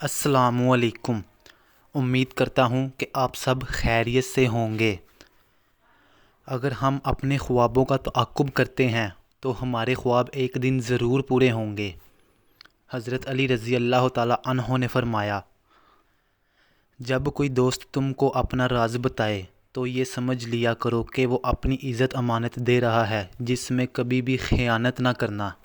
अस्सलामुअलैकुम। उम्मीद करता हूँ कि आप सब खैरियत से होंगे। अगर हम अपने ख्वाबों का तअक्कुब करते हैं तो हमारे ख्वाब एक दिन ज़रूर पूरे होंगे। हज़रत अली रज़ी अल्लाह ताला अन्हो ने फरमाया, जब कोई दोस्त तुमको अपना राज बताए तो ये समझ लिया करो कि वो अपनी इज़्ज़त अमानत दे रहा है, जिसमें कभी भी ख़यानत ना करना।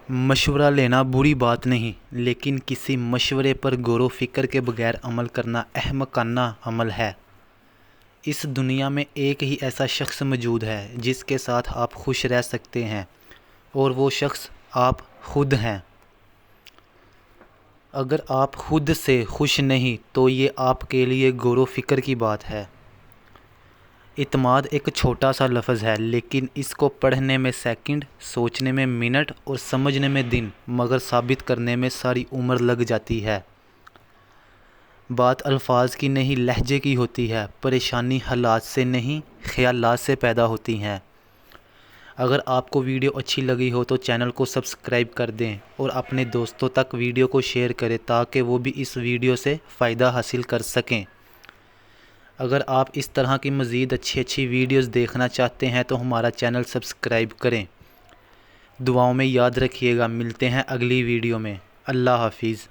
मशवरा लेना बुरी बात नहीं, लेकिन किसी मशवरे पर गौर फ़िक्र के बगैर अमल करना अहमकाना अमल है। इस दुनिया में एक ही ऐसा शख्स मौजूद है जिसके साथ आप खुश रह सकते हैं, और वो शख्स आप खुद हैं। अगर आप खुद से खुश नहीं तो ये आपके लिए गौर फ़िक्र की बात है। इत्माद एक छोटा सा लफ्ज़ है, लेकिन इसको पढ़ने में सेकंड, सोचने में मिनट और समझने में दिन, मगर साबित करने में सारी उम्र लग जाती है। बात अल्फाज की नहीं लहजे की होती है। परेशानी हालात से नहीं ख़यालात से पैदा होती हैं। अगर आपको वीडियो अच्छी लगी हो तो चैनल को सब्सक्राइब कर दें और अपने दोस्तों तक वीडियो को शेयर करें ताकि वो भी इस वीडियो से फ़ायदा हासिल कर सकें। अगर आप इस तरह की मज़ीद अच्छी वीडियोस देखना चाहते हैं तो हमारा चैनल सब्सक्राइब करें। दुआओं में याद रखिएगा। मिलते हैं अगली वीडियो में। अल्लाह हाफिज़।